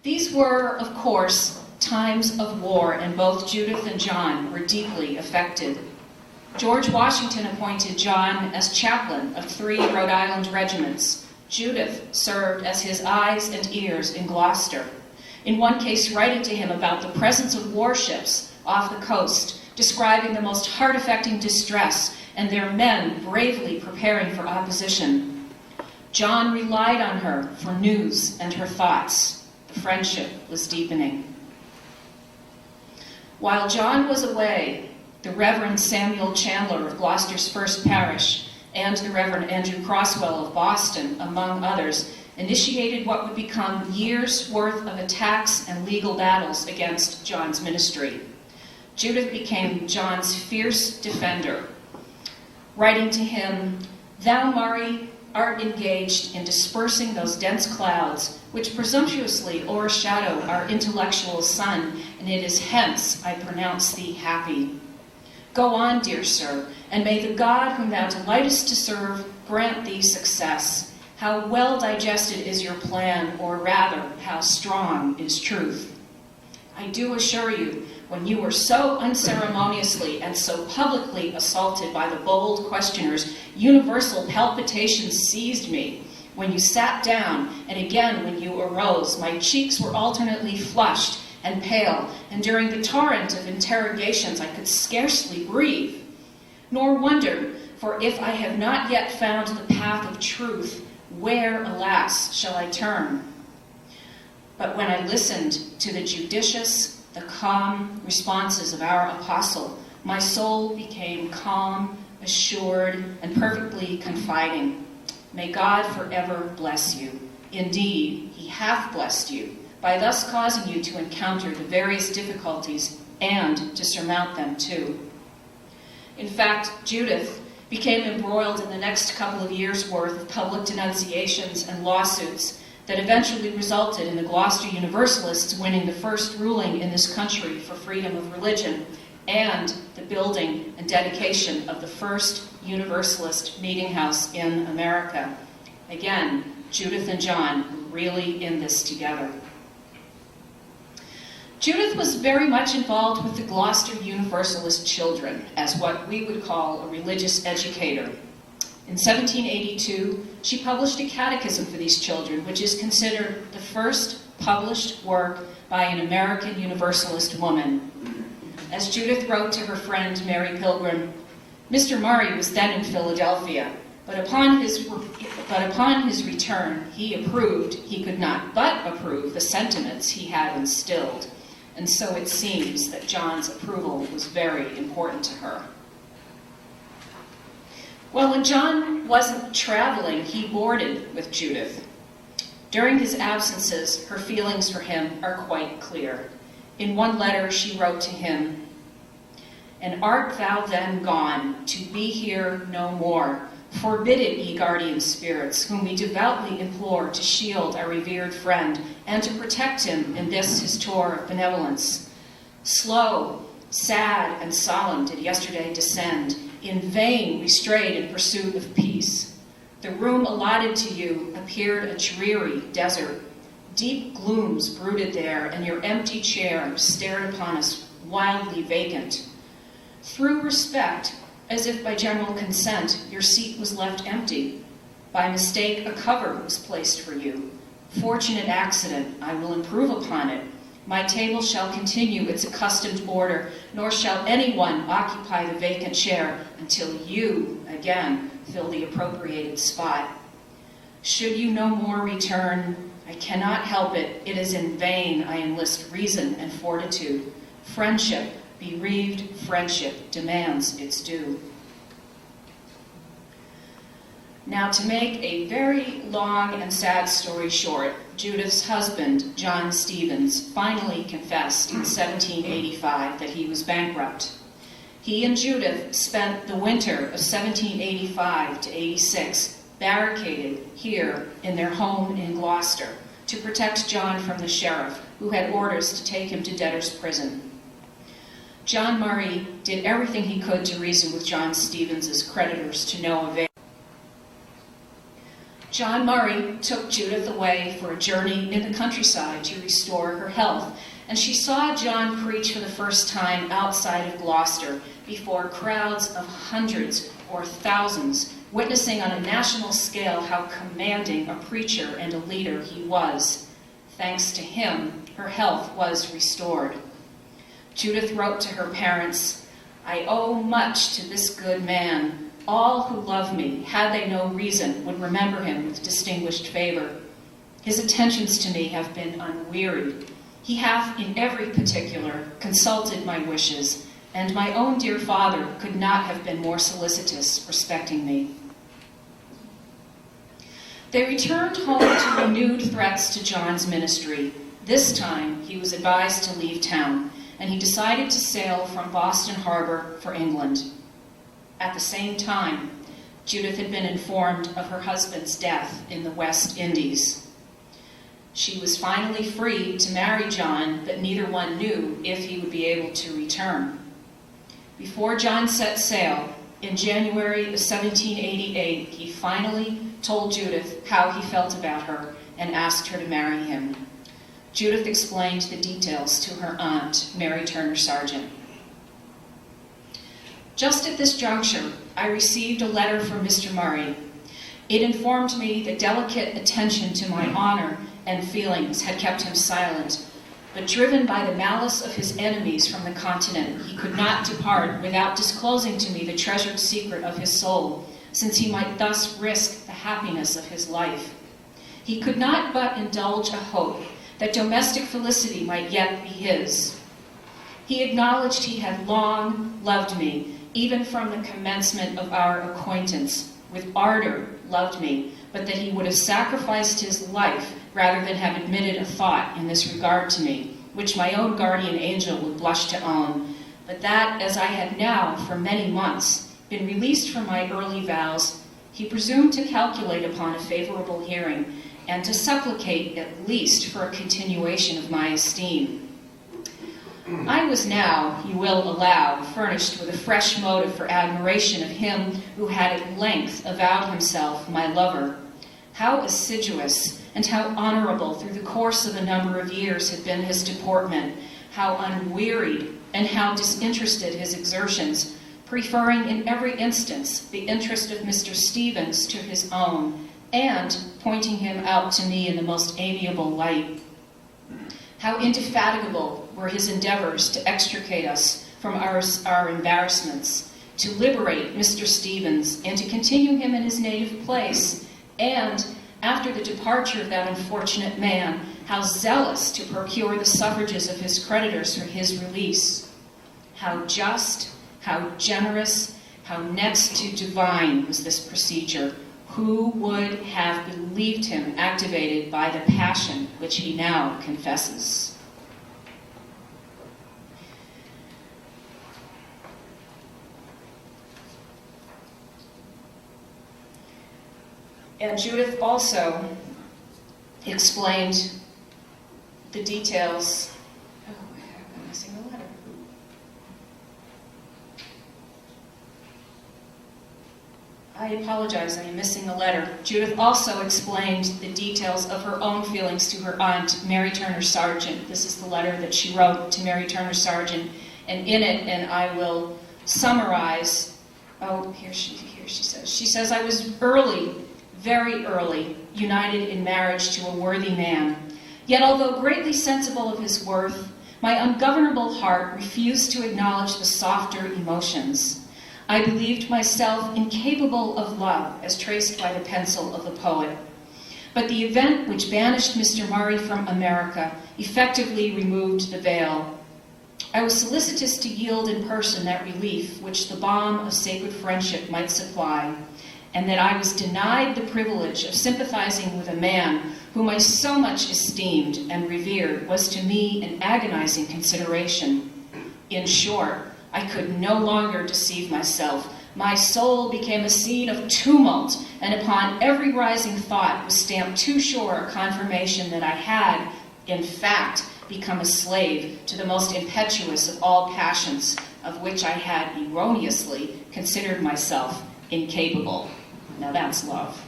These were, of course, times of war, and both Judith and John were deeply affected. George Washington appointed John as chaplain of 3 Rhode Island regiments. Judith served as his eyes and ears in Gloucester, in one case writing to him about the presence of warships off the coast, describing the most heart-affecting distress and their men bravely preparing for opposition. John relied on her for news and her thoughts. The friendship was deepening. While John was away, the Reverend Samuel Chandler of Gloucester's First Parish and the Reverend Andrew Croswell of Boston, among others, initiated what would become years' worth of attacks and legal battles against John's ministry. Judith became John's fierce defender, writing to him, "Thou, Murray, art engaged in dispersing those dense clouds which presumptuously o'ershadow our intellectual sun, and it is hence I pronounce thee happy. Go on, dear sir, and may the God whom thou delightest to serve grant thee success. How well digested is your plan, or rather, how strong is truth. I do assure you, when you were so unceremoniously and so publicly assaulted by the bold questioners, universal palpitations seized me. When you sat down, and again when you arose, my cheeks were alternately flushed and pale, and during the torrent of interrogations I could scarcely breathe. Nor wonder, for if I have not yet found the path of truth, where, alas, shall I turn? But when I listened to the judicious, the calm responses of our apostle, my soul became calm, assured, and perfectly confiding. May God forever bless you. Indeed, he hath blessed you, by thus causing you to encounter the various difficulties and to surmount them too." In fact, Judith became embroiled in the next couple of years' worth of public denunciations and lawsuits that eventually resulted in the Gloucester Universalists winning the first ruling in this country for freedom of religion and the building and dedication of the first Universalist meeting house in America. Again, Judith and John were really in this together. Judith was very much involved with the Gloucester Universalist children as what we would call a religious educator. In 1782, she published a catechism for these children, which is considered the first published work by an American Universalist woman. As Judith wrote to her friend Mary Pilgrim, Mr. Murray was then in Philadelphia, but upon his return, he could not but approve the sentiments he had instilled. And so it seems that John's approval was very important to her. Well, when John wasn't traveling, he boarded with Judith. During his absences, her feelings for him are quite clear. In one letter, she wrote to him, "And art thou then gone, to be here no more? Forbid it, ye guardian spirits, whom we devoutly implore to shield our revered friend and to protect him in this his tour of benevolence. Slow, sad, and solemn did yesterday descend. In vain we strayed in pursuit of peace. The room allotted to you appeared a dreary desert. Deep glooms brooded there, and your empty chair stared upon us wildly vacant. Through respect, as if by general consent, your seat was left empty. By mistake, a cover was placed for you. Fortunate accident, I will improve upon it. My table shall continue its accustomed order, nor shall anyone occupy the vacant chair until you, again, fill the appropriated spot. Should you no more return, I cannot help it. It is in vain I enlist reason and fortitude. Friendship, bereaved friendship, demands its due." Now, to make a very long and sad story short, Judith's husband, John Stevens, finally confessed in 1785 that he was bankrupt. He and Judith spent the winter of 1785 to 86 barricaded here in their home in Gloucester to protect John from the sheriff, who had orders to take him to debtor's prison. John Murray did everything he could to reason with John Stevens' creditors to no avail. John Murray took Judith away for a journey in the countryside to restore her health, and she saw John preach for the first time outside of Gloucester before crowds of hundreds or thousands, witnessing on a national scale how commanding a preacher and a leader he was. Thanks to him, her health was restored. Judith wrote to her parents, "I owe much to this good man. All who love me, had they no reason, would remember him with distinguished favor. His attentions to me have been unwearied. He hath in every particular consulted my wishes, and my own dear father could not have been more solicitous respecting me." They returned home to renewed threats to John's ministry. This time, he was advised to leave town, and he decided to sail from Boston Harbor for England. At the same time, Judith had been informed of her husband's death in the West Indies. She was finally free to marry John, but neither one knew if he would be able to return. Before John set sail, in January of 1788, he finally told Judith how he felt about her and asked her to marry him. Judith explained the details to her aunt, Mary Turner Sargent. Just at this juncture, I received a letter from Mr. Murray. It informed me that delicate attention to my honor and feelings had kept him silent, but driven by the malice of his enemies from the continent, he could not depart without disclosing to me the treasured secret of his soul, since he might thus risk the happiness of his life. He could not but indulge a hope that domestic felicity might yet be his. He acknowledged he had long loved me, even from the commencement of our acquaintance, with ardor loved me, but that he would have sacrificed his life rather than have admitted a thought in this regard to me, which my own guardian angel would blush to own, but that, as I had now, for many months, been released from my early vows, he presumed to calculate upon a favorable hearing, and to supplicate at least for a continuation of my esteem. I was now, you will allow, furnished with a fresh motive for admiration of him who had at length avowed himself my lover. How assiduous and how honorable through the course of a number of years had been his deportment, how unwearied and how disinterested his exertions, preferring in every instance the interest of Mr. Stevens to his own, and pointing him out to me in the most amiable light. How indefatigable were his endeavors to extricate us from our embarrassments, to liberate Mr. Stevens, and to continue him in his native place, and, after the departure of that unfortunate man, how zealous to procure the suffrages of his creditors for his release. How just, how generous, how next to divine was this procedure. Who would have believed him activated by the passion which he now confesses? And Judith also explained the details. Oh, I'm missing the letter. I apologize, I am missing the letter. Judith also explained the details of her own feelings to her aunt, Mary Turner Sargent. This is the letter that she wrote to Mary Turner Sargent, and in it, and I will summarize, here she says, "I was early, very early, united in marriage to a worthy man. Yet although greatly sensible of his worth, my ungovernable heart refused to acknowledge the softer emotions. I believed myself incapable of love, as traced by the pencil of the poet. But the event which banished Mr. Murray from America effectively removed the veil. I was solicitous to yield in person that relief which the balm of sacred friendship might supply, and that I was denied the privilege of sympathizing with a man whom I so much esteemed and revered was to me an agonizing consideration. In short, I could no longer deceive myself. My soul became a scene of tumult, and upon every rising thought was stamped too sure a confirmation that I had, in fact, become a slave to the most impetuous of all passions, of which I had erroneously considered myself incapable." Now that's love.